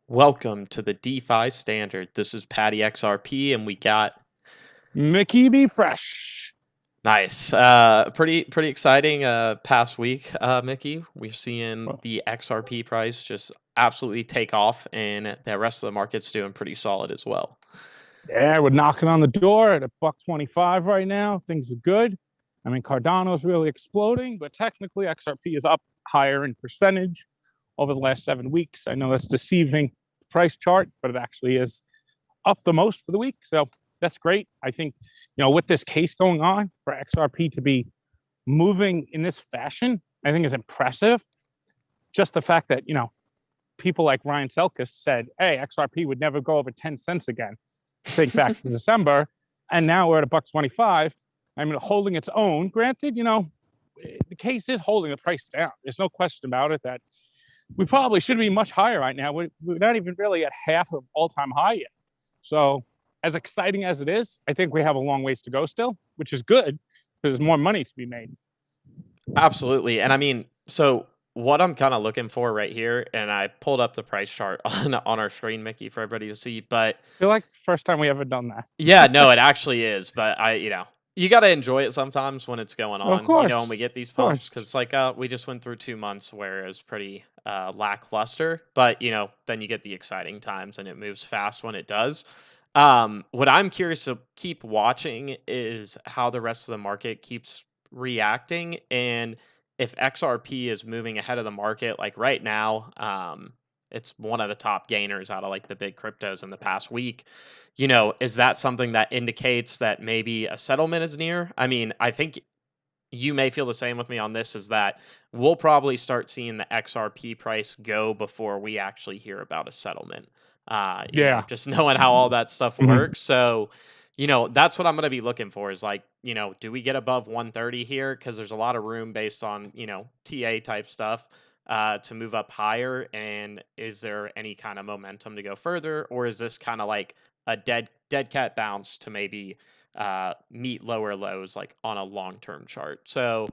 Welcome to the DeFi Standard. This is Patty XRP, and we got Mickey be fresh. nice, pretty exciting past week, Mickey. We're seeing Well, the XRP price just absolutely take off, and the rest of the market's doing pretty solid as well. yeah, we're knocking on the door at a $1.25 right now. Things are good. I mean, Cardano's really exploding, but technically XRP is up higher in percentage over the last 7 weeks. I know that's deceiving price chart, but it actually is up the most for the week. So that's great. I think, with this case going on for XRP to be moving in this fashion, I think is impressive. Just the fact that, people like Ryan Selkis said, hey, XRP would never go over 10 cents again. Think back to December. And now we're at a $1.25. I mean, holding its own. Granted, the case is holding the price down. There's no question about it that we probably should be much higher right now. We're not even really at half of all-time high yet. So as exciting as it is, I think we have a long ways to go still, which is good because there's more money to be made. Absolutely, and I mean, so what I'm kind of looking for right here, and I pulled up the price chart on our screen, Mickey, for everybody to see, but I feel like it's the first time we ever done that. yeah, no, it actually is, but you got to enjoy it sometimes when it's going Of on, when we course. get these Of pumps, course. because we just went through 2 months where it was pretty lackluster, but then you get the exciting times and it moves fast when it does. What I'm curious to keep watching is how the rest of the market keeps reacting, and if XRP is moving ahead of the market, like right now, it's one of the top gainers out of like the big cryptos in the past week. Is that something that indicates that maybe a settlement is near? I mean, I think you may feel the same with me on this, is that we'll probably start seeing the XRP price go before we actually hear about a settlement. Yeah. Just knowing how all that stuff Mhm. works. So, that's what I'm going to be looking for is like, do we get above 130 here? Because there's a lot of room based on, TA type stuff to move up higher. And is there any kind of momentum to go further? Or is this kind of like a dead cat bounce to maybe meet lower lows like on a long-term chart? So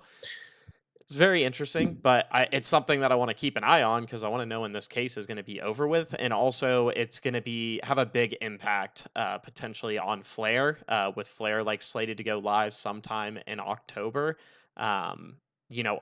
it's very interesting, but it's something that I want to keep an eye on because I want to know when this case is going to be over with, and also it's going to have a big impact potentially on Flare, with Flare like slated to go live sometime in October. A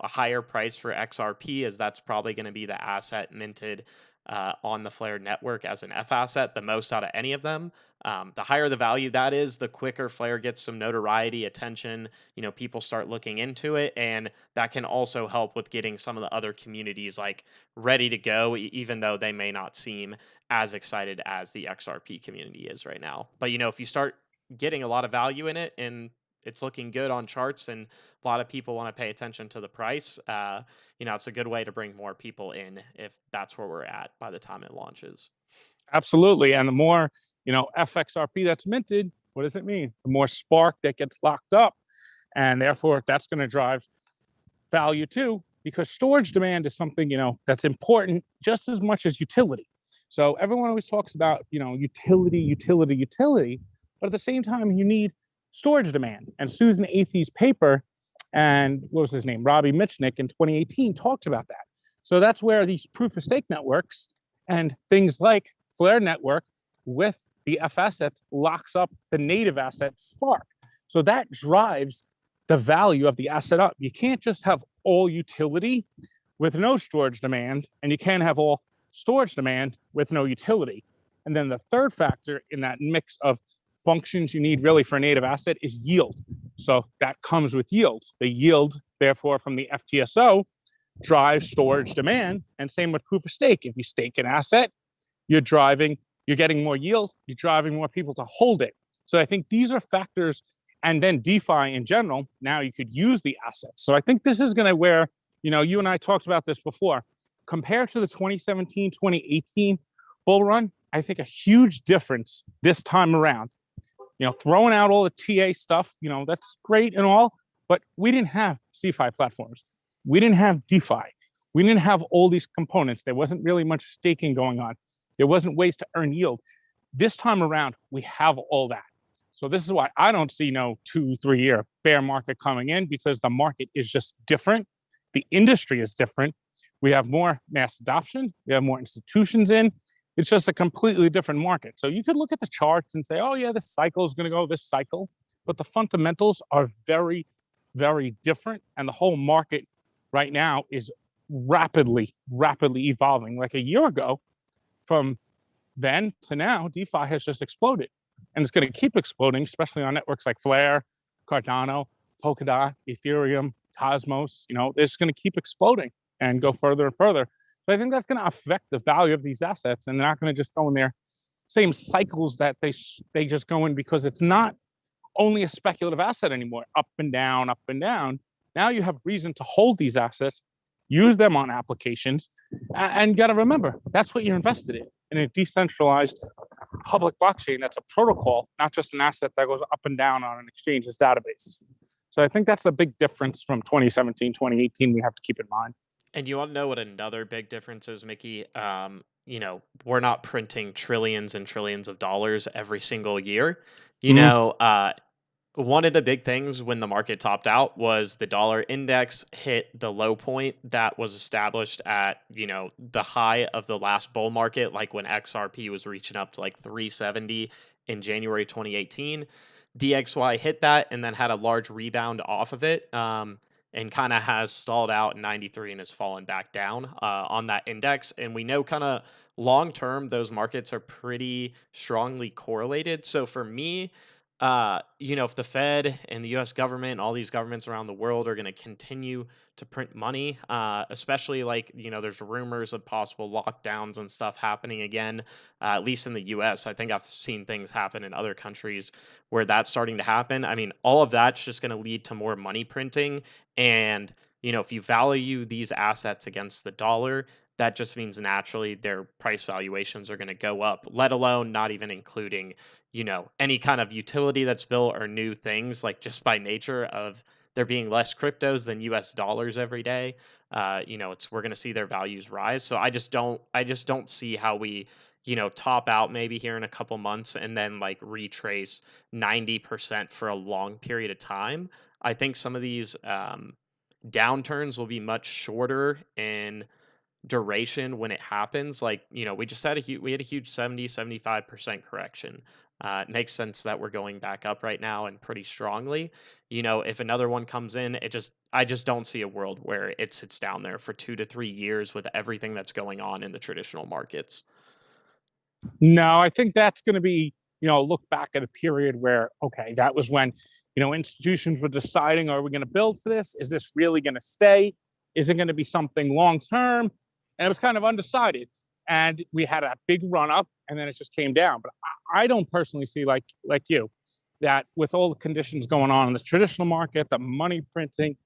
higher price for XRP, as that's probably going to be the asset minted on the Flare network as an F asset, the most out of any of them. The higher the value that is, the quicker Flare gets some notoriety, attention. People start looking into it, and that can also help with getting some of the other communities like ready to go, even though they may not seem as excited as the XRP community is right now. But if you start getting a lot of value in it and it's looking good on charts and a lot of people want to pay attention to the price, it's a good way to bring more people in if that's where we're at by the time it launches. Absolutely. And the more, FXRP that's minted, what does it mean? The more spark that gets locked up. And therefore, that's going to drive value too, because storage demand is something, that's important just as much as utility. So everyone always talks about, utility, utility, utility. But at the same time, you need storage demand. And Susan Athey's paper and what was his name? Robbie Mitchnick in 2018 talked about that. So that's where these proof of stake networks and things like Flare Network with the F assets locks up the native asset Spark. So that drives the value of the asset up. You can't just have all utility with no storage demand, and you can't have all storage demand with no utility. And then the third factor in that mix of functions you need really for a native asset is yield. So that comes with yield. The yield, therefore, from the FTSO drives storage demand, and same with proof of stake. If you stake an asset, you're getting more yield, you're driving more people to hold it. So I think these are factors. And then DeFi in general, now you could use the assets. So I think this is going to where, you and I talked about this before. Compared to the 2017, 2018 bull run, I think a huge difference this time around. Throwing out all the TA stuff, that's great and all, but we didn't have CeFi platforms. We didn't have DeFi. We didn't have all these components. There wasn't really much staking going on. There wasn't ways to earn yield. This time around, we have all that. So this is why I don't see no 2-3 year bear market coming in, because the market is just different. The industry is different. We have more mass adoption. We have more institutions in. It's just a completely different market. So you could look at the charts and say, oh, yeah, this cycle is going to go this cycle. But the fundamentals are very, very different. And the whole market right now is rapidly, rapidly evolving. Like a year ago, from then to now, DeFi has just exploded. And it's going to keep exploding, especially on networks like Flare, Cardano, Polkadot, Ethereum, Cosmos. It's going to keep exploding and go further and further. So I think that's going to affect the value of these assets, and they're not going to just go in their same cycles that they just go in, because it's not only a speculative asset anymore, up and down, up and down. Now you have reason to hold these assets, use them on applications, and you got to remember, that's what you're invested in a decentralized public blockchain. That's a protocol, not just an asset that goes up and down on an exchange's database. So I think that's a big difference from 2017, 2018 we have to keep in mind. And you want to know what another big difference is, Mickey? We're not printing trillions and trillions of dollars every single year. One of the big things when the market topped out was the dollar index hit the low point that was established at, the high of the last bull market, like when XRP was reaching up to like 370 in January 2018. DXY hit that and then had a large rebound off of it. And kind of has stalled out in 93 and has fallen back down on that index. And we know kind of long term, those markets are pretty strongly correlated. So for me, if the Fed and the US government and all these governments around the world are going to continue to print money, especially there's rumors of possible lockdowns and stuff happening again, at least in the US. I think I've seen things happen in other countries where that's starting to happen. I mean, all of that's just going to lead to more money printing. And, if you value these assets against the dollar, that just means naturally their price valuations are going to go up, let alone not even including, any kind of utility that's built or new things, like just by nature of there being less cryptos than US dollars every day. We're going to see their values rise. So I just don't see how we, top out maybe here in a couple months and then like retrace 90% for a long period of time. I think some of these downturns will be much shorter in duration when it happens. Like, we just had we had a huge 75% correction. It makes sense that we're going back up right now and pretty strongly. If another one comes in, I just don't see a world where it sits down there for 2 to 3 years with everything that's going on in the traditional markets. No, I think that's going to be, look back at a period where, okay, that was when, institutions were deciding, are we going to build for this? Is this really going to stay? Is it going to be something long term? And it was kind of undecided. And we had a big run up and then it just came down. But I don't personally see like you, that with all the conditions going on in the traditional market, the money printing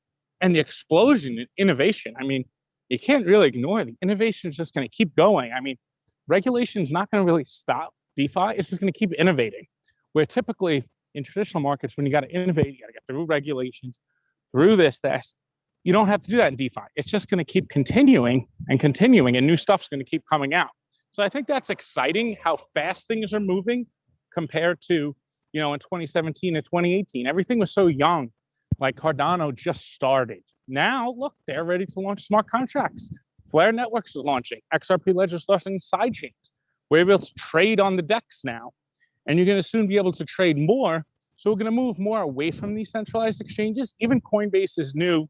and the explosion in innovation, I mean, you can't really ignore the innovation is just going to keep going. I mean, regulation is not going to really stop DeFi. It's just going to keep innovating. Where typically in traditional markets, when you got to innovate, you got to get through regulations, through this, that. You don't have to do that in DeFi. It's just going to keep continuing and continuing, and new stuff's going to keep coming out. So I think that's exciting how fast things are moving compared to, in 2017 and 2018. Everything was so young. Like Cardano just started. Now, look, they're ready to launch smart contracts. Flare Networks is launching. XRP Ledger is launching sidechains. We're able to trade on the DEX now, and you're going to soon be able to trade more. So we're going to move more away from these centralized exchanges. Even Coinbase's new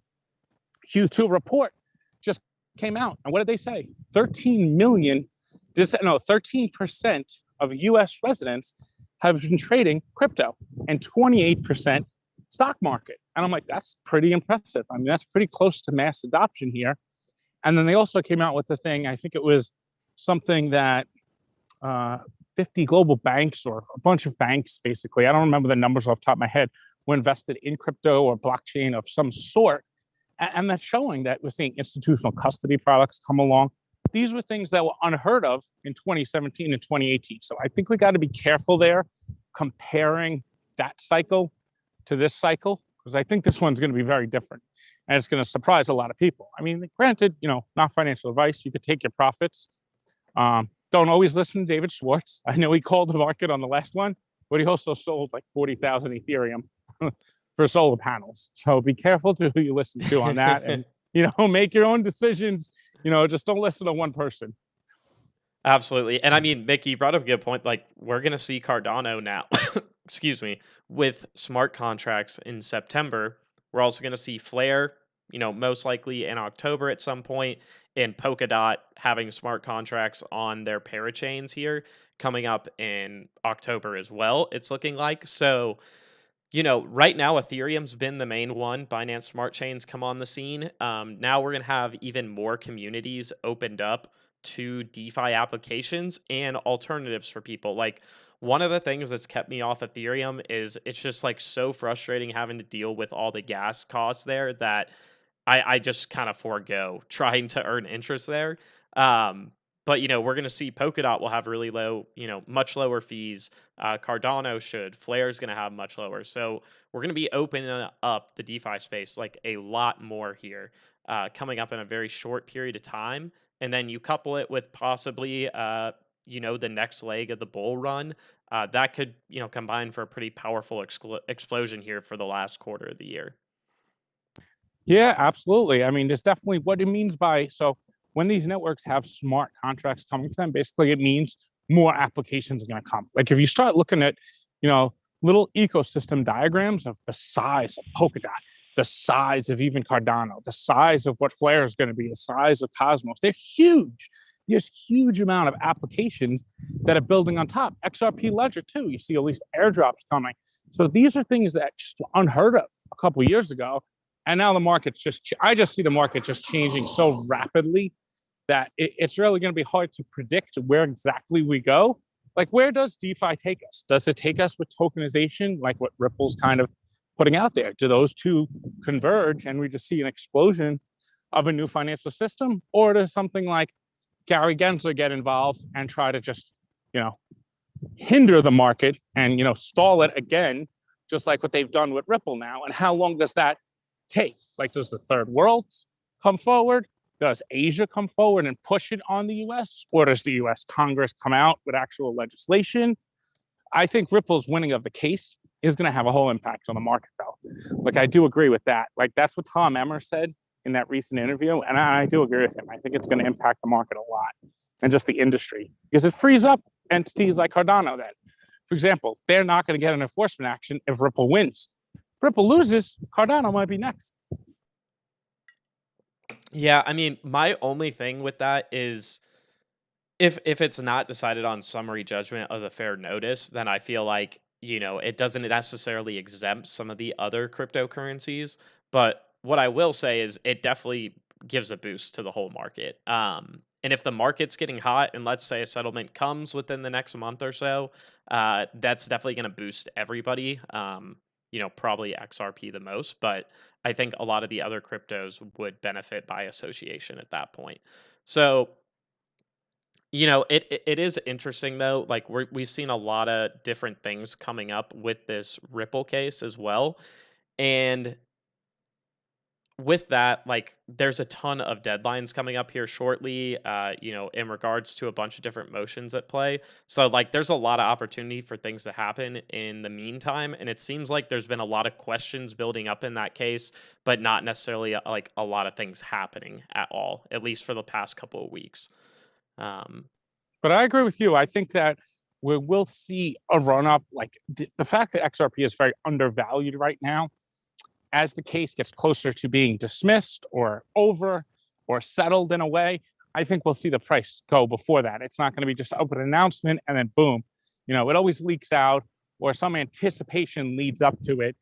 Q2 report just came out. And what did they say? 13% of US residents have been trading crypto and 28% stock market. And I'm like, that's pretty impressive. I mean, that's pretty close to mass adoption here. And then they also came out with the thing, I think it was something that 50 global banks or a bunch of banks, basically, I don't remember the numbers off the top of my head, were invested in crypto or blockchain of some sort. And that's showing that we're seeing institutional custody products come along. These were things that were unheard of in 2017 and 2018. So I think we got to be careful there comparing that cycle to this cycle, because I think this one's going to be very different and it's going to surprise a lot of people. I mean, granted, not financial advice. You could take your profits. Don't always listen to David Schwartz. I know he called the market on the last one, but he also sold like 40,000 Ethereum for solar panels. So be careful to who you listen to on that and, make your own decisions. Just don't listen to one person. Absolutely. And I mean, Mickey, you brought up a good point. Like, we're going to see Cardano now, excuse me, with smart contracts in September. We're also going to see Flare, most likely in October at some point, and Polkadot having smart contracts on their parachains here coming up in October as well, it's looking like. So, right now Ethereum's been the main one. Binance Smart Chains come on the scene. Now we're gonna have even more communities opened up to DeFi applications and alternatives for people. Like, one of the things that's kept me off Ethereum is it's just like so frustrating having to deal with all the gas costs there that I just kind of forego trying to earn interest there. Um, but we're going to see Polkadot will have really low, much lower fees. Cardano should. Flare's going to have much lower. So we're going to be opening up the DeFi space like a lot more here, coming up in a very short period of time. And then you couple it with possibly, the next leg of the bull run. That could, combine for a pretty powerful explosion here for the last quarter of the year. Yeah, absolutely. I mean, there's definitely what it means by so when these networks have smart contracts coming to them, basically it means more applications are going to come. Like if you start looking at, little ecosystem diagrams of the size of Polkadot, the size of even Cardano, the size of what Flare is going to be, the size of Cosmos, they're huge. There's huge amount of applications that are building on top. XRP Ledger too. You see all these airdrops coming. So these are things that just were unheard of a couple of years ago, and now the market's I just see the market just changing so rapidly that it's really going to be hard to predict where exactly we go. Like, where does DeFi take us? Does it take us with tokenization, like what Ripple's kind of putting out there? Do those two converge and we just see an explosion of a new financial system? Or does something like Gary Gensler get involved and try to just, hinder the market and, stall it again, just like what they've done with Ripple now? And how long does that take? Like, does the third world come forward? Does Asia come forward and push it on the US? Or does the US Congress come out with actual legislation? I think Ripple's winning of the case is going to have a whole impact on the market, though. Like, I do agree with that. Like, that's what Tom Emmer said in that recent interview. And I do agree with him. I think it's going to impact the market a lot and just the industry because it frees up entities like Cardano then. For example, they're not going to get an enforcement action if Ripple wins. If Ripple loses, Cardano might be next. Yeah, I mean, my only thing with that is if it's not decided on summary judgment of the fair notice, then I feel like, it doesn't necessarily exempt some of the other cryptocurrencies. But what I will say is it definitely gives a boost to the whole market. And if the market's getting hot and let's say a settlement comes within the next month or so, that's definitely going to boost everybody. Probably XRP the most, but I think a lot of the other cryptos would benefit by association at that point. So, it is interesting though. Like, we've seen a lot of different things coming up with this Ripple case as well, and with that, like, there's a ton of deadlines coming up here shortly. In regards to a bunch of different motions at play. So, like, there's a lot of opportunity for things to happen in the meantime, and it seems like there's been a lot of questions building up in that case, but not necessarily like a lot of things happening at all, at least for the past couple of weeks. Um, But I agree with you. I think that we will see a run up. Like the fact that XRP is very undervalued right now, as the case gets closer to being dismissed or over or settled in a way, I think we'll see the price go before that. It's not going to be just open announcement and then boom. It always leaks out or some anticipation leads up to it.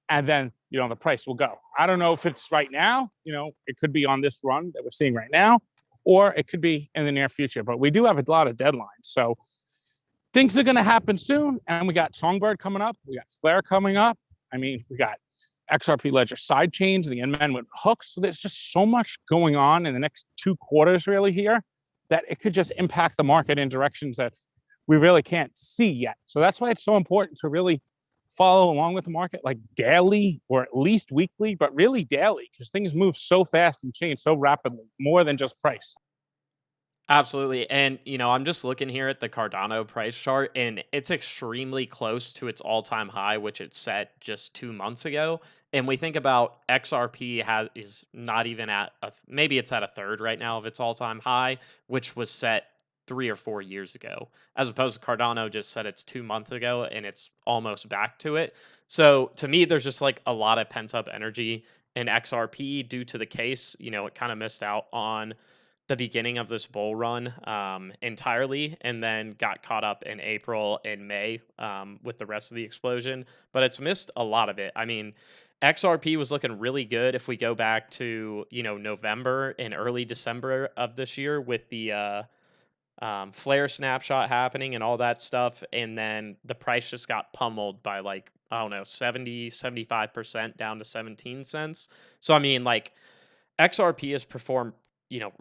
And then, the price will go. I don't know if it's right now, it could be on this run that we're seeing right now, or it could be in the near future. But we do have a lot of deadlines. So things are going to happen soon. And we got Songbird coming up. We got Flare coming up. I mean, we got XRP Ledger side chains, the Inman with hooks. So there's just so much going on in the next 2 quarters really here that it could just impact the market in directions that we really can't see yet. So that's why it's so important to really follow along with the market like daily or at least weekly, but really daily because things move so fast and change so rapidly, more than just price. Absolutely. And, I'm just looking here at the Cardano price chart, and it's extremely close to its all-time high, which it set just 2 months ago. And we think about XRP is not even at maybe it's at a third right now of its all-time high, which was set 3 or 4 years ago, as opposed to Cardano just said it's 2 months ago and it's almost back to it. So to me, there's just like a lot of pent up energy in XRP due to the case. It kind of missed out on the beginning of this bull run entirely, and then got caught up in April and May with the rest of the explosion. But it's missed a lot of it. I mean, XRP was looking really good if we go back to November and early December of this year with the flare snapshot happening and all that stuff, and then the price just got pummeled by like, I don't know, 75% down to 17 cents. So I mean, like, XRP has performed,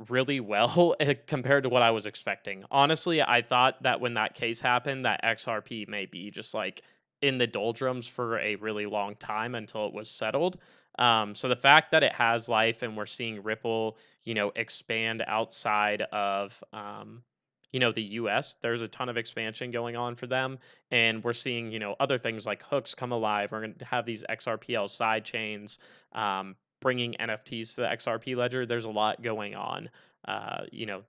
really well compared to what I was expecting. Honestly, I thought that when that case happened, that XRP may be just like in the doldrums for a really long time until it was settled. So the fact that it has life and we're seeing Ripple, expand outside of, the US, there's a ton of expansion going on for them. And we're seeing, other things like hooks come alive. We're going to have these XRPL side chains. Bringing NFTs to the XRP ledger. There's a lot going on,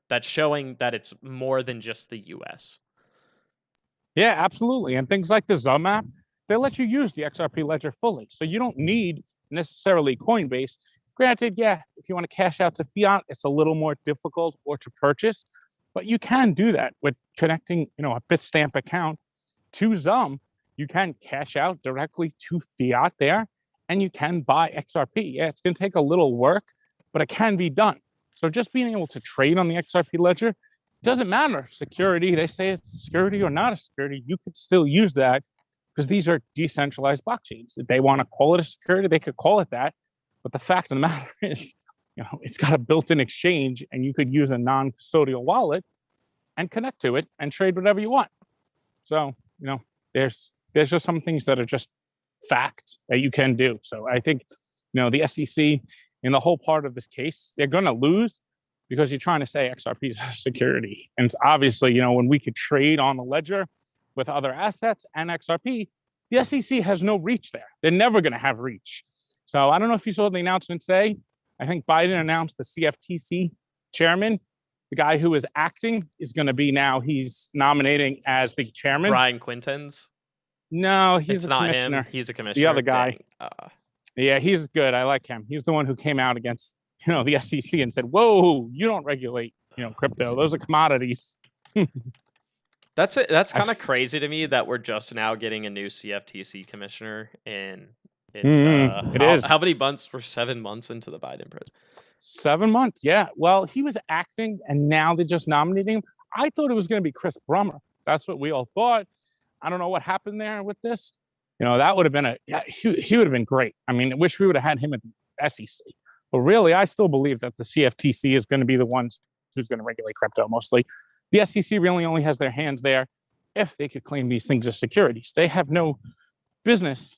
that's showing that it's more than just the US. Yeah, absolutely. And things like the Zum app, they let you use the XRP ledger fully. So you don't need necessarily Coinbase. Granted, yeah, if you want to cash out to fiat, it's a little more difficult or to purchase, but you can do that with connecting, a Bitstamp account to Zum. You can cash out directly to fiat there, and you can buy XRP. Yeah, it's going to take a little work, but it can be done. So just being able to trade on the XRP ledger, doesn't matter. Security, they say it's security or not a security, you could still use that because these are decentralized blockchains. If they want to call it a security, they could call it that. But the fact of the matter is, it's got a built-in exchange, and you could use a non-custodial wallet and connect to it and trade whatever you want. So, there's just some things that are just fact that you can do. So I think, the SEC in the whole part of this case, they're going to lose because you're trying to say XRP is a security. And it's obviously, when we could trade on the ledger with other assets and XRP, the SEC has no reach there. They're never going to have reach. So I don't know if you saw the announcement today. I think Biden announced the CFTC chairman, the guy who is acting, is going to be now, he's nominating as the chairman. Brian Quintens. No, he's it's not commissioner. Him. He's a commissioner. The other guy. Yeah, he's good. I like him. He's the one who came out against, the SEC and said, "Whoa, you don't regulate, crypto. Those are commodities." That's it. That's kind of crazy to me that we're just now getting a new CFTC commissioner, and it's how many months? We're 7 months into the Biden presidency. 7 months, yeah. Well, he was acting, and now they're just nominating him. I thought it was going to be Chris Brummer. That's what we all thought. I don't know what happened there with this. That would have been he would have been great. I mean, I wish we would have had him at the SEC. But really, I still believe that the CFTC is going to be the ones who's going to regulate crypto mostly. The SEC really only has their hands there if they could claim these things as securities. They have no business,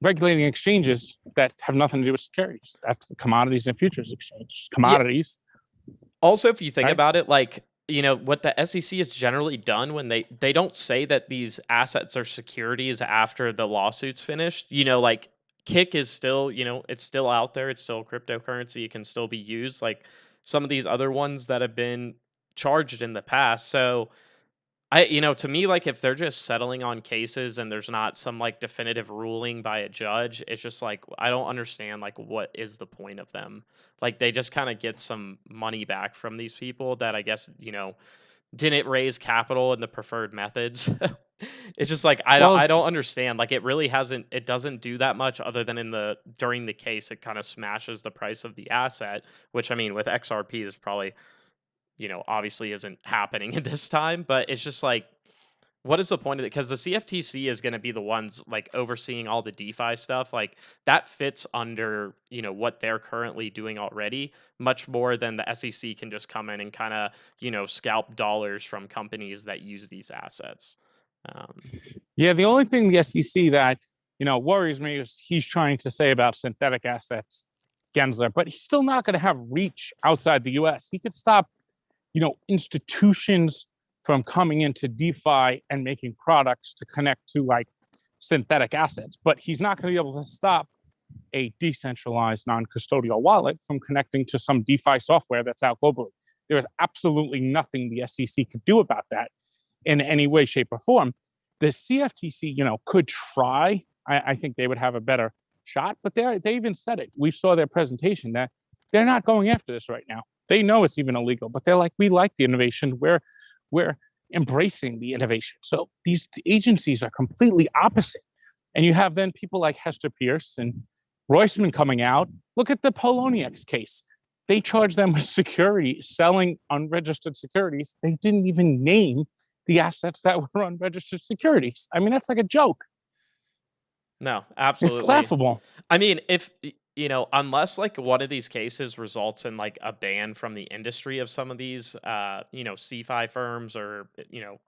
regulating exchanges that have nothing to do with securities. That's the Commodities and Futures Exchange. Commodities. Yeah. Also, if you think about it, like, what the SEC has generally done when they don't say that these assets are securities after the lawsuit's finished. Like, Kick is still, it's still out there. It's still cryptocurrency. It can still be used like some of these other ones that have been charged in the past. So to me, like, if they're just settling on cases and there's not some like definitive ruling by a judge, it's just like, I don't understand, like, what is the point of them? Like, they just kind of get some money back from these people that I guess, didn't raise capital in the preferred methods. It's just like, I don't understand. Like, it really doesn't do that much other than during the case, it kind of smashes the price of the asset, which, I mean, with XRP is probably, obviously isn't happening at this time, but it's just like, what is the point of it? Because the CFTC is going to be the ones like overseeing all the DeFi stuff. Like, that fits under, what they're currently doing already, much more than the SEC can just come in and kind of, scalp dollars from companies that use these assets. Yeah, the only thing the SEC that, worries me is he's trying to say about synthetic assets, Gensler, but he's still not going to have reach outside the US. He could stop, institutions from coming into DeFi and making products to connect to like synthetic assets, but he's not going to be able to stop a decentralized non-custodial wallet from connecting to some DeFi software that's out globally. There was absolutely nothing the SEC could do about that in any way, shape, or form. The CFTC, could try. I think they would have a better shot, but they even said it. We saw their presentation that they're not going after this right now. They know it's even illegal, but they're like, we like the innovation. We're embracing the innovation. So these agencies are completely opposite. And you have then people like Hester Pierce and Roisman coming out. Look at the Poloniex case. They charged them with security, selling unregistered securities. They didn't even name the assets that were unregistered securities. I mean, that's like a joke. No, It's absolutely. laughable. I mean, if unless like one of these cases results in like a ban from the industry of some of these CFI firms or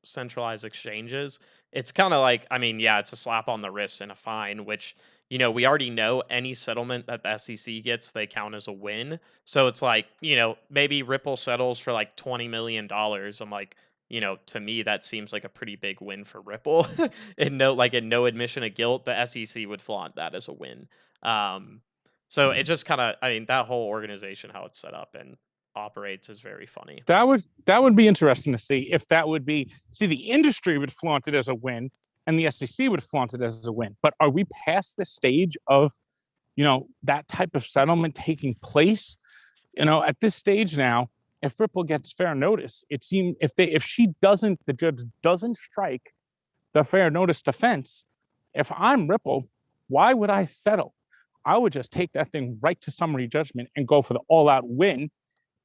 centralized exchanges, it's kind of like, I mean, yeah, it's a slap on the wrist and a fine, which we already know any settlement that the SEC gets, they count as a win. So it's like, maybe Ripple settles for like $20 million. I'm like, to me that seems like a pretty big win for Ripple. And in no admission of guilt, the SEC would flaunt that as a win. Um, so it just kind of, I mean, that whole organization, how it's set up and operates is very funny. That would be interesting to see if that would be. See, the industry would flaunt it as a win, and the SEC would flaunt it as a win. But are we past the stage of, that type of settlement taking place? At this stage now, if Ripple gets fair notice, it seems the judge doesn't strike the fair notice defense. If I'm Ripple, why would I settle? I would just take that thing right to summary judgment and go for the all-out win.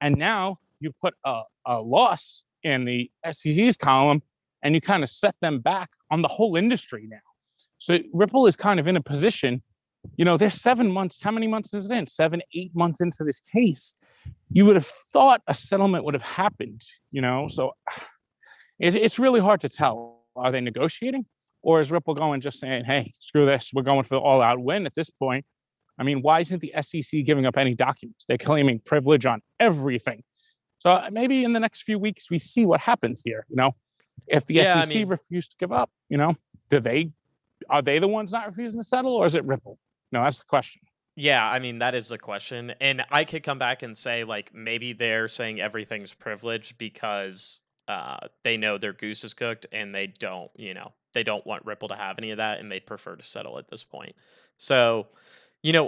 And now you put a loss in the SEC's column, and you kind of set them back on the whole industry now. So Ripple is kind of in a position, they're 7 months. How many months is it in? 7, 8 months into this case. You would have thought a settlement would have happened, So it's really hard to tell. Are they negotiating? Or is Ripple going just saying, hey, screw this, we're going for the all-out win at this point? I mean, why isn't the SEC giving up any documents? They're claiming privilege on everything. So maybe in the next few weeks, we see what happens here. If the Yeah, I SEC mean, refused to give up, are they the ones not refusing to settle, or is it Ripple? No, that's the question. yeah, I mean, that is the question. And I could come back and say, like, maybe they're saying everything's privileged because they know their goose is cooked and they don't want Ripple to have any of that and they'd prefer to settle at this point. So,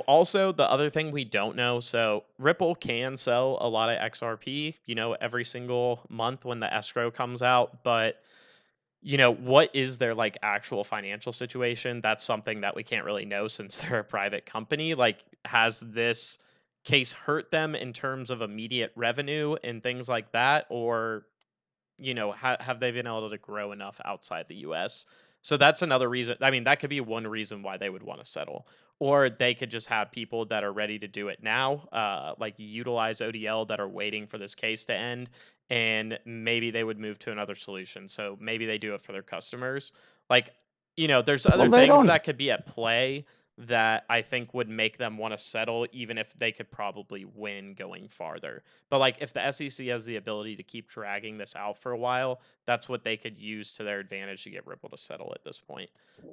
also the other thing we don't know, so Ripple can sell a lot of XRP, every single month when the escrow comes out, but what is their like actual financial situation? That's something that we can't really know since they're a private company. Like, has this case hurt them in terms of immediate revenue and things like that? Or, have they been able to grow enough outside the US? So that's another reason. I mean, that could be one reason why they would want to settle. Or they could just have people that are ready to do it now, like utilize ODL that are waiting for this case to end, and maybe they would move to another solution. So maybe they do it for their customers. Like, there's other Well, they things don't. that could be at play that I think would make them want to settle, even if they could probably win going farther. But like, if the SEC has the ability to keep dragging this out for a while, that's what they could use to their advantage to get Ripple to settle at this point.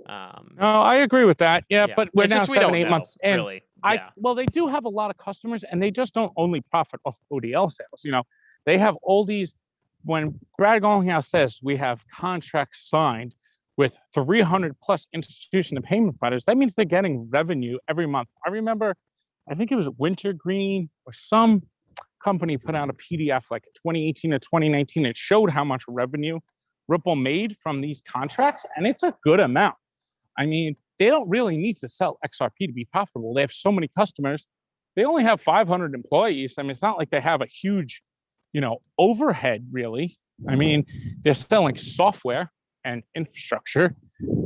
No, I agree with that. Yeah, Yeah, but we're it's now just we seven, don't eight know months in. really. Yeah, Well, they do have a lot of customers, and they just don't only profit off ODL sales. They have all these. When Brad Gallinghouse says we have contracts signed with 300 plus institution and payment providers, that means they're getting revenue every month. I remember, I think it was Wintergreen or some company put out a PDF like 2018 or 2019. It showed how much revenue Ripple made from these contracts, and it's a good amount. I mean, they don't really need to sell XRP to be profitable. They have so many customers. They only have 500 employees. I mean, it's not like they have a huge, overhead, really. I mean, they're selling software and infrastructure.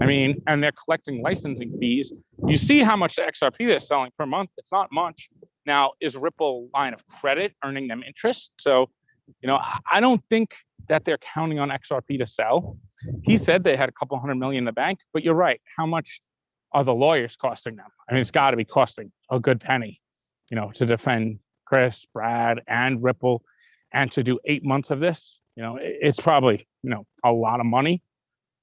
I mean, and they're collecting licensing fees. You see how much the XRP they're selling per month. It's not much. Now, is Ripple line of credit earning them interest? So, I don't think that they're counting on XRP to sell. He said they had a couple $100 million in the bank, but you're right. How much are the lawyers costing them? I mean, it's got to be costing a good penny, to defend Chris, Brad, and Ripple, and to do 8 months of this. It's probably, a lot of money,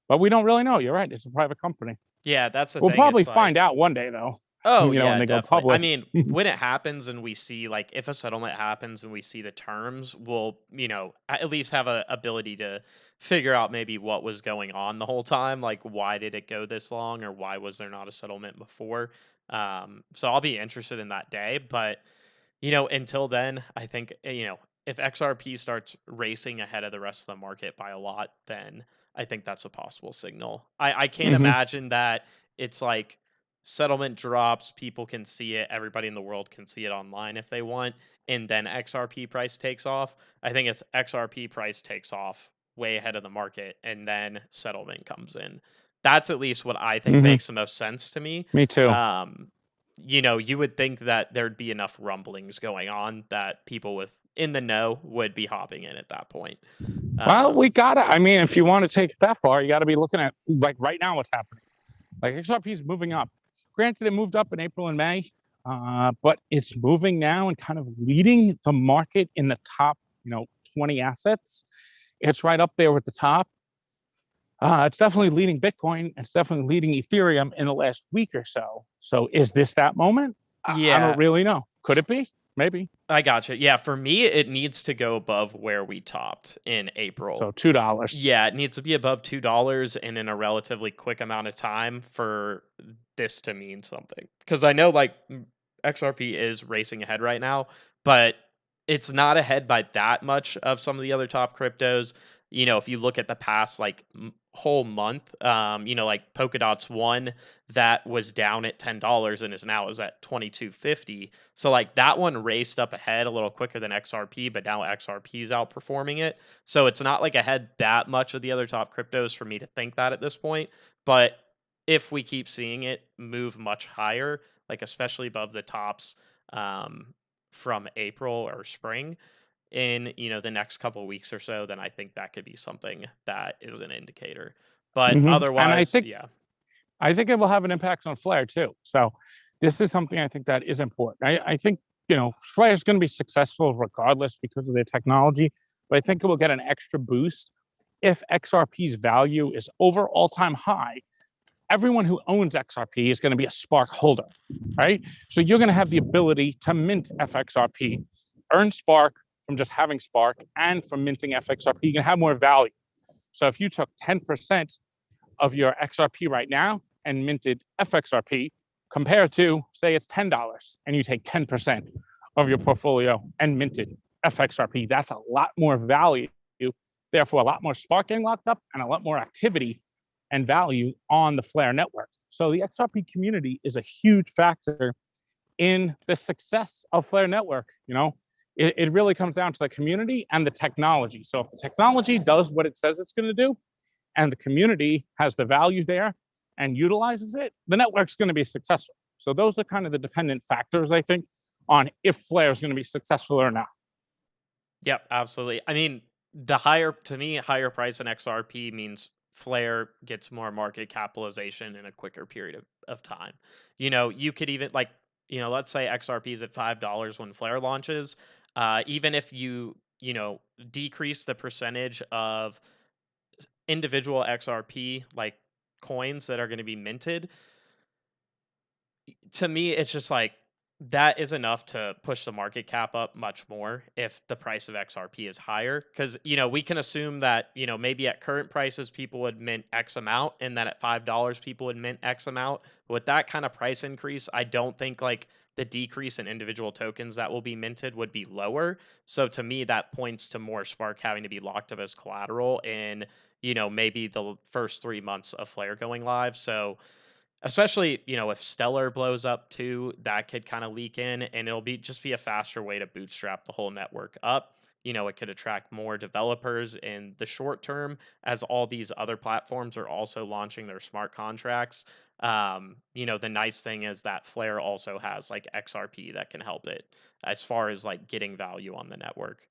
but we don't really know. You're right. It's a private company. yeah, that's the We'll thing. probably It's like, find out one day, though. Oh when yeah, they go definitely. I public. mean, when it happens and we see like if a settlement happens and we see the terms, we'll, at least have a ability to figure out maybe what was going on the whole time, like why did it go this long or why was there not a settlement before? So I'll be interested in that day, but until then, I think, if XRP starts racing ahead of the rest of the market by a lot, then I think that's a possible signal. I can't Hmm. imagine that it's like settlement drops, people can see it, everybody in the world can see it online if they want, and then XRP price takes off. I think it's XRP price takes off way ahead of the market, and then settlement comes in. That's at least what I think Hmm. makes the most sense to me. Me too. Um, you would think that there'd be enough rumblings going on that people with in the know would be hopping in at that point. Well, we Um, gotta. I mean, if you want to take it that far, you got to be looking at like right now what's happening. Like XRP is moving up. Granted, it moved up in April and May, but it's moving now and kind of leading the market in the top, 20 assets. It's right up there with the top. It's definitely leading Bitcoin. It's definitely leading Ethereum in the last week or so. So is this that moment? I don't yeah, really know. Could it be? Maybe. I gotcha. Yeah, for me, it needs to go above where we topped in April. So $2. Yeah, it needs to be above $2 and in a relatively quick amount of time for this to mean something. Because I know like XRP is racing ahead right now, but it's not ahead by that much of some of the other top cryptos. If you look at the past like whole month, like Polkadot's one that was down at $10 and is at 22.50. So like that one raced up ahead a little quicker than XRP, but now XRP is outperforming it. So it's not like ahead that much of the other top cryptos for me to think that at this point. But if we keep seeing it move much higher, like especially above the tops um, from April or spring in the next couple of weeks or so, then I think that could be something that is an indicator. But And I otherwise, think yeah, it will have an impact on Flare too. So this is something I think that is important. I think Flare is going to be successful regardless because of their technology, but I think it will get an extra boost if XRP's value is over all-time high. Everyone who owns XRP is going to be a Spark holder, right? So you're going to have the ability to mint FXRP, earn Spark from just having Spark, and from minting FXRP, you can have more value. So if you took 10% of your XRP right now and minted FXRP, compared to, say, it's $10, and you take 10% of your portfolio and minted FXRP, that's a lot more value. Therefore, a lot more Spark getting locked up and a lot more activity and value on the Flare network. So the XRP community is a huge factor in the success of Flare network. It really comes down to the community and the technology. So if the technology does what it says it's going to do, and the community has the value there and utilizes it, the network's going to be successful. So those are kind of the dependent factors, I think, on if Flare is going to be successful or not. yep, absolutely. I mean, to me, higher price in XRP means Flare gets more market capitalization in a quicker period of time. You could even like, let's say XRP is at $5 when Flare launches. Even if decrease the percentage of individual XRP like coins that are going to be minted, to me, it's just like that is enough to push the market cap up much more if the price of XRP is higher. Because, we can assume that, maybe at current prices, people would mint X amount, and then at $5, people would mint X amount. With that kind of price increase, I don't think like the decrease in individual tokens that will be minted would be lower. So to me, that points to more Spark having to be locked up as collateral in, maybe the first 3 months of Flare going live. So, especially, if Stellar blows up too, that could kind of leak in and it'll be a faster way to bootstrap the whole network up. It could attract more developers in the short term as all these other platforms are also launching their smart contracts. The nice thing is that Flare also has like XRP that can help it as far as like getting value on the network.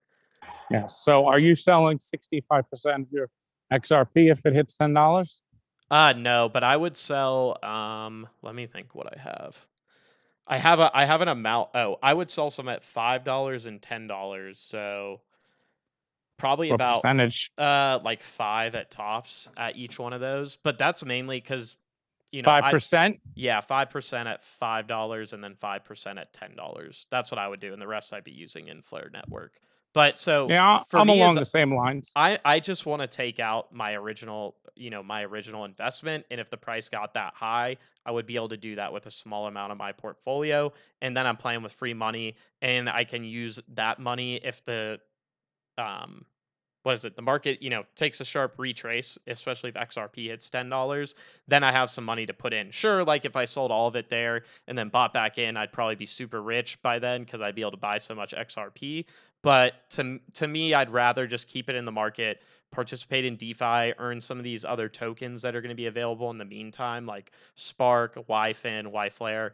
Yeah. So are you selling 65% of your XRP if it hits $10? No, but I would sell let me think what I have. I have an amount. Oh, I would sell some at $5 and $10. So probably What about percentage? like five at tops at each one of those. But that's mainly because you know, I 5%. yeah, 5% at $5 and then 5% at $10. That's what I would do, and the rest I'd be using in Flare Network. But so Yeah, for I'm me is along the same lines. I just want to take out my original, my original investment, and if the price got that high, I would be able to do that with a small amount of my portfolio, and then I'm playing with free money, and I can use that money if the um what is it? The market, takes a sharp retrace, especially if XRP hits $10, then I have some money to put in. Sure, like if I sold all of it there and then bought back in, I'd probably be super rich by then because I'd be able to buy so much XRP. But to me, I'd rather just keep it in the market, participate in DeFi, earn some of these other tokens that are going to be available in the meantime, like Spark, YFin, YFlare,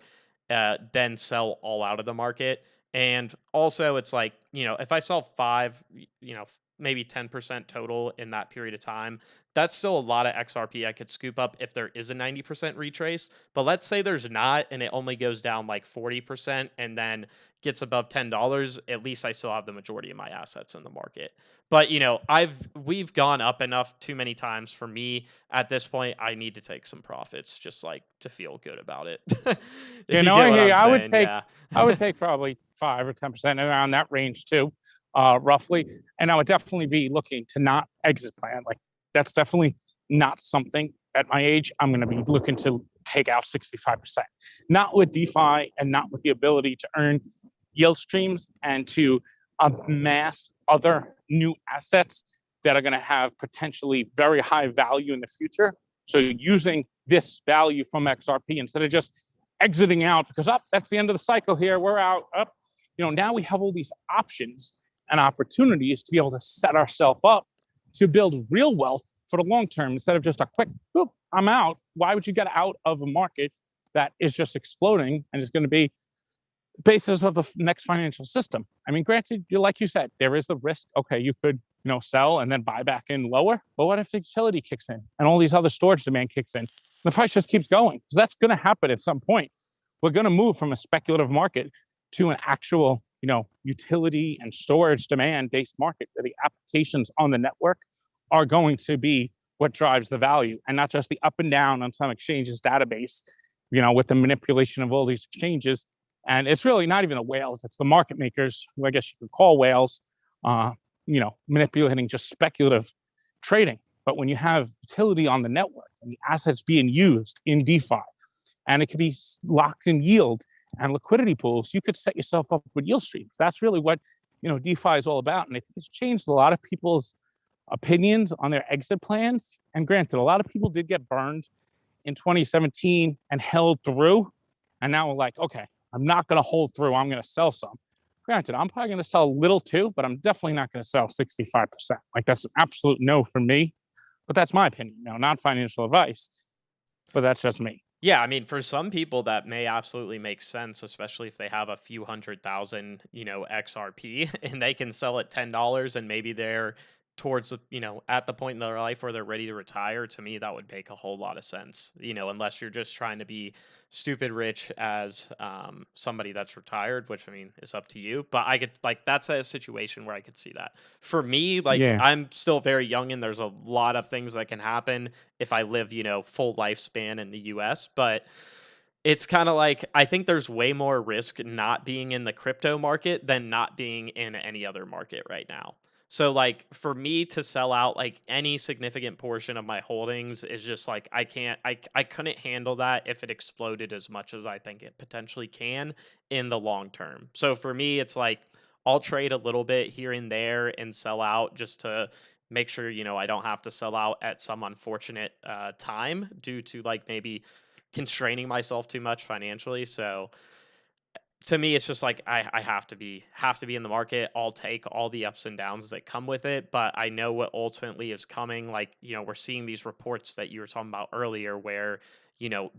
then sell all out of the market. And also, it's like, if I sell five, maybe 10% total in that period of time, that's still a lot of XRP I could scoop up if there is a 90% retrace. But let's say there's not and it only goes down like 40% and then gets above $10, at least I still have the majority of my assets in the market. But we've gone up enough too many times for me at this point. I need to take some profits just like to feel good about it. If you get I what hear you. I'm saying, yeah. I would take probably 5 or 10% around that range too, roughly. And I would definitely be looking to not exit plan. Like that's definitely not something at my age I'm going to be looking to take out 65%. Not with DeFi and not with the ability to earn yield streams and to amass other new assets that are going to have potentially very high value in the future. So using this value from XRP instead of just exiting out because that's the end of the cycle here. We're out. Up. Now we have all these options and opportunities to be able to set ourselves up to build real wealth for the long term instead of just a quick, boop, I'm out. Why would you get out of a market that is just exploding and is going to be the basis of the next financial system? I mean, granted, like you said, there is the risk. Okay, you could, sell and then buy back in lower. But what if the utility kicks in and all these other storage demand kicks in? The price just keeps going because that's going to happen at some point. We're going to move from a speculative market to an actual, utility and storage demand based market where the applications on the network are going to be what drives the value and not just the up and down on some exchanges database, with the manipulation of all these exchanges. And it's really not even the whales, it's the market makers, who I guess you could call whales, manipulating just speculative trading. But when you have utility on the network and the assets being used in DeFi, and it could be locked in yield and liquidity pools, you could set yourself up with yield streams. That's really what DeFi is all about. And I think it's changed a lot of people's opinions on their exit plans. And granted, a lot of people did get burned in 2017 and held through. And now we're like, okay, I'm not going to hold through. I'm going to sell some. Granted, I'm probably going to sell a little too, but I'm definitely not going to sell 65%. Like that's an absolute no for me. But that's my opinion, not financial advice. But that's just me. Yeah, I mean, for some people that may absolutely make sense, especially if they have a few 100,000, XRP and they can sell at $10 and maybe they're towards the, at the point in their life where they're ready to retire. To me, that would make a whole lot of sense, unless you're just trying to be stupid rich as somebody that's retired, which I mean is up to you. But I could like that's a situation where I could see that. For me, like Yeah. I'm still very young and there's a lot of things that can happen if I live, full lifespan in the US. But it's kind of like I think there's way more risk not being in the crypto market than not being in any other market right now. So like for me to sell out like any significant portion of my holdings is just like I couldn't handle that if it exploded as much as I think it potentially can in the long term. So for me it's like I'll trade a little bit here and there and sell out just to make sure I don't have to sell out at some unfortunate time due to like maybe constraining myself too much financially. So to me, it's just like I have to be in the market. I'll take all the ups and downs that come with it, but I know what ultimately is coming. Like, we're seeing these reports that you were talking about earlier where,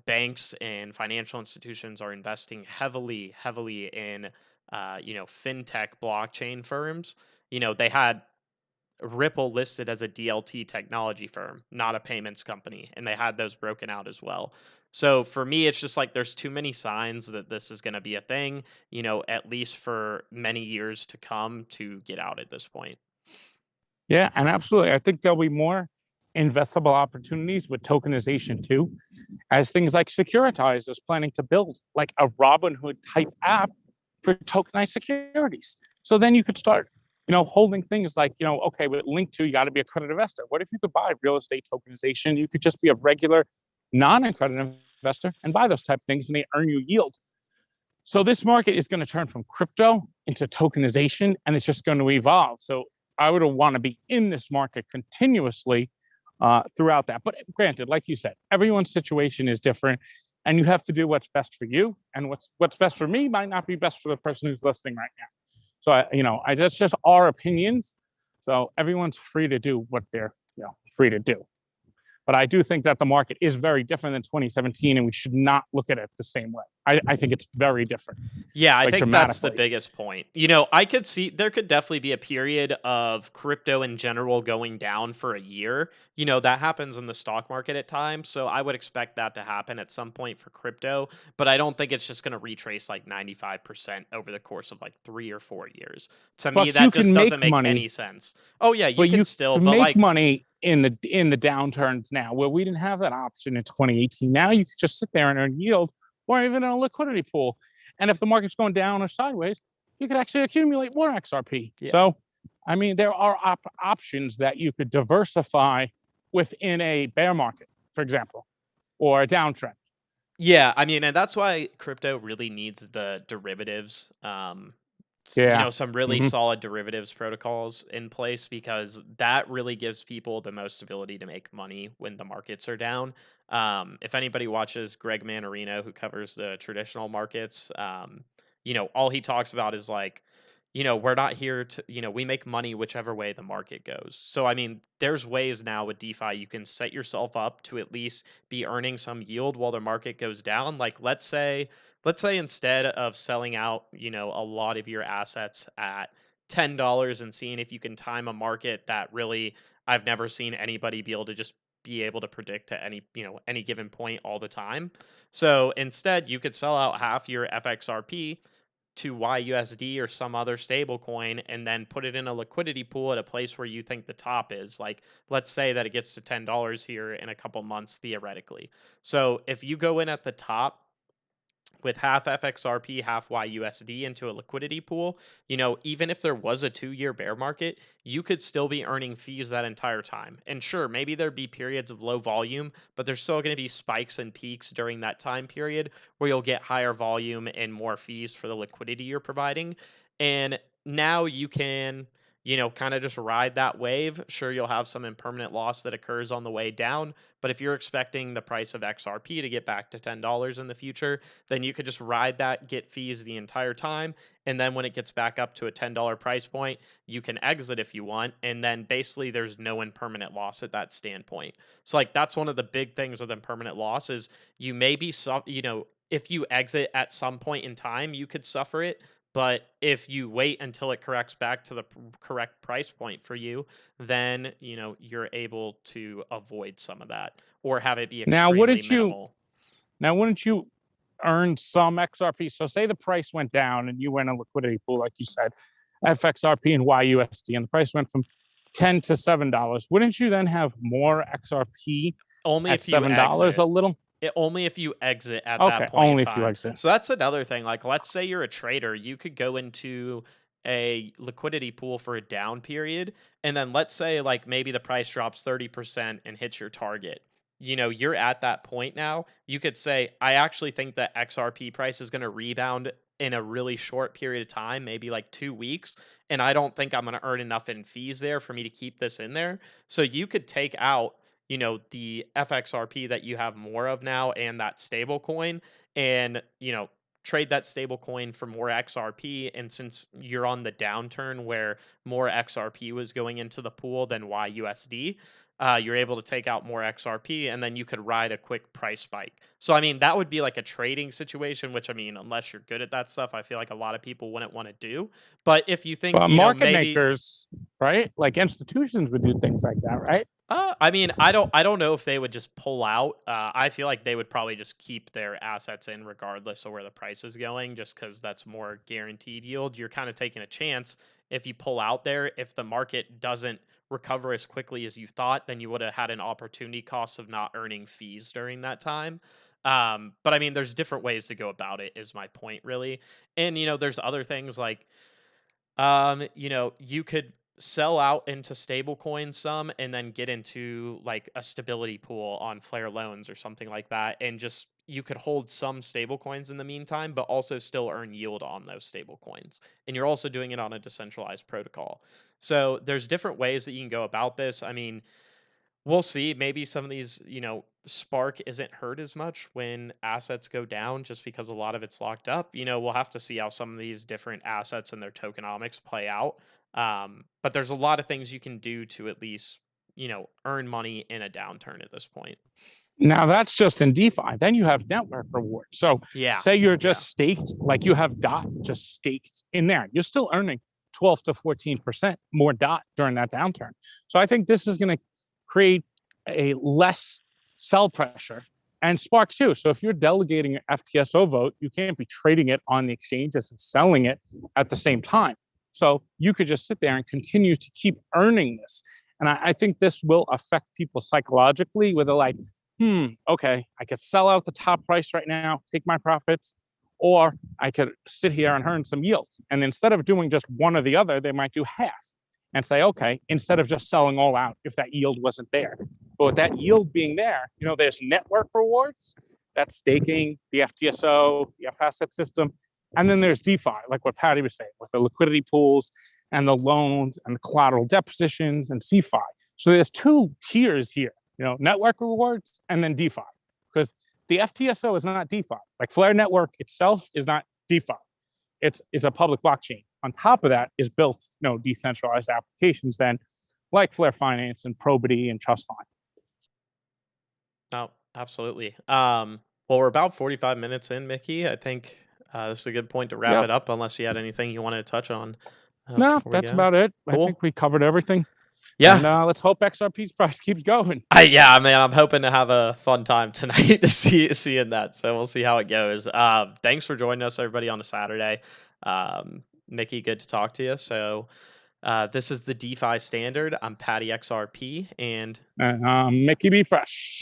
banks and financial institutions are investing heavily, heavily in fintech blockchain firms. They had Ripple listed as a DLT technology firm, not a payments company, and they had those broken out as well. So for me, it's just like there's too many signs that this is going to be a thing, at least for many years to come to get out at this point. Yeah, and absolutely. I think there'll be more investable opportunities with tokenization too, as things like Securitize is planning to build like a Robinhood type app for tokenized securities. So then you could start, holding things like, okay, with Link to, you got to be a credit investor. What if you could buy real estate tokenization? You could just be a regular non-accredited investor and buy those type of things and they earn you yield. So this market is going to turn from crypto into tokenization and it's just going to evolve. So I would want to be in this market continuously throughout that. But granted, like you said, everyone's situation is different and you have to do what's best for you. And what's best for me might not be best for the person who's listening right now. So that's just our opinions. So everyone's free to do what they're free to do. But I do think that the market is very different than 2017, and we should not look at it the same way. I think it's very different. Yeah, I Like think that's the dramatically. biggest point. I could see there could definitely be a period of crypto in general going down for a year. That happens in the stock market at times. So I would expect that to happen at some point for crypto. But I don't think it's just going to retrace like 95% over the course of like 3 or 4 years. To me, But you that just can doesn't make make any money, sense. Oh, yeah, you but can you still, can but make like, money in the downturns now, where we didn't have that option in 2018. Now you can just sit there and earn yield, or even in a liquidity pool. And if the market's going down or sideways, you could actually accumulate more XRP. yeah. So, I mean, there are options that you could diversify within a bear market, for example, or a downtrend. Yeah, I mean, and that's why crypto really needs the derivatives. Yeah. Some really Mm-hmm. solid derivatives protocols in place because that really gives people the most ability to make money when the markets are down. If anybody watches Greg Manarino, who covers the traditional markets, all he talks about is like, we're not here to, we make money whichever way the market goes. So, I mean, there's ways now with DeFi you can set yourself up to at least be earning some yield while the market goes down. Like, let's say instead of selling out, a lot of your assets at $10 and seeing if you can time a market that really I've never seen anybody be able to just be able to predict at any given point all the time. So instead, you could sell out half your FXRP to YUSD or some other stable coin and then put it in a liquidity pool at a place where you think the top is. Like, let's say that it gets to $10 here in a couple months, theoretically. So if you go in at the top with half FXRP, half YUSD into a liquidity pool, even if there was a 2 year bear market, you could still be earning fees that entire time. And sure, maybe there'd be periods of low volume, but there's still going to be spikes and peaks during that time period where you'll get higher volume and more fees for the liquidity you're providing. And now you can, kind of just ride that wave. Sure, you'll have some impermanent loss that occurs on the way down, but if you're expecting the price of XRP to get back to $10 in the future, then you could just ride that, get fees the entire time. And then when it gets back up to a $10 price point, you can exit if you want. And then basically there's no impermanent loss at that standpoint. So like that's one of the big things with impermanent loss is you may be, if you exit at some point in time, you could suffer it. But if you wait until it corrects back to the correct price point for you, then, you're able to avoid some of that or have it be Now, extremely wouldn't you? minimal. Now, wouldn't you earn some XRP? So, say the price went down and you went in a liquidity pool, like you said, FXRP and YUSD, and the price went from $10 to $7. Wouldn't you then have more XRP Only at if you $7 a exit. little? Only if you exit at that Okay, point in only if you time. exit. So that's another thing. Like, let's say you're a trader, you could go into a liquidity pool for a down period, and then let's say like maybe the price drops 30% and hits your target. You're at that point now. You could say, I actually think that XRP price is going to rebound in a really short period of time, maybe like 2 weeks. And I don't think I'm going to earn enough in fees there for me to keep this in there. So you could take out the FXRP that you have more of now and that stable coin and, trade that stable coin for more XRP. And since you're on the downturn where more XRP was going into the pool than YUSD, you're able to take out more XRP and then you could ride a quick price spike. So, I mean, that would be like a trading situation, which I mean, unless you're good at that stuff, I feel like a lot of people wouldn't want to do. But if you think, But market maybe, makers right? Like institutions would do things like that, right? I mean, I don't know if they would just pull out. I feel like they would probably just keep their assets in regardless of where the price is going, just because that's more guaranteed yield. You're kind of taking a chance if you pull out there. If the market doesn't recover as quickly as you thought, then you would have had an opportunity cost of not earning fees during that time. But I mean, there's different ways to go about it, is my point really. And there's other things like you could sell out into stable coins some and then get into like a stability pool on Flare loans or something like that. And just you could hold some stable coins in the meantime, but also still earn yield on those stable coins. And you're also doing it on a decentralized protocol. So there's different ways that you can go about this. I mean, we'll see. Maybe some of these, Spark isn't hurt as much when assets go down just because a lot of it's locked up. We'll have to see how some of these different assets and their tokenomics play out. But there's a lot of things you can do to at least, earn money in a downturn at this point. Now that's just in DeFi. Then you have network rewards. So Yeah. say you're Yeah. just staked, like you have DOT just staked in there. You're still earning 12 to 14% more DOT during that downturn. So I think this is going to create a less sell pressure and Spark too. So if you're delegating your FTSO vote, you can't be trading it on the exchanges and selling it at the same time. So you could just sit there and continue to keep earning this. And I think this will affect people psychologically where they're like, okay, I could sell out the top price right now, take my profits, or I could sit here and earn some yield. And instead of doing just one or the other, they might do half and say, okay, instead of just selling all out if that yield wasn't there. But with that yield being there, there's network rewards, that's staking, the FTSO, the F asset system. And then there's DeFi, like what Patty was saying, with the liquidity pools and the loans and the collateral depositions and CeFi. So there's two tiers here. Network rewards and then DeFi, because the FTSO is not DeFi. Like Flare Network itself is not DeFi. It's a public blockchain. On top of that is built, decentralized applications then, like Flare Finance and Probity and Trustline. Oh, absolutely. Well, we're about 45 minutes in, Mickey. I think this is a good point to wrap it up, unless you had anything you wanted to touch on. No, that's about it. Cool. I think we covered everything. Yeah. And let's hope XRP's price keeps going. Yeah, man, I'm hoping to have a fun time tonight to seeing that. So we'll see how it goes. Thanks for joining us, everybody, on a Saturday. Mickey, good to talk to you. So this is the DeFi Standard. I'm Patty XRP, and Mickey Be Fresh.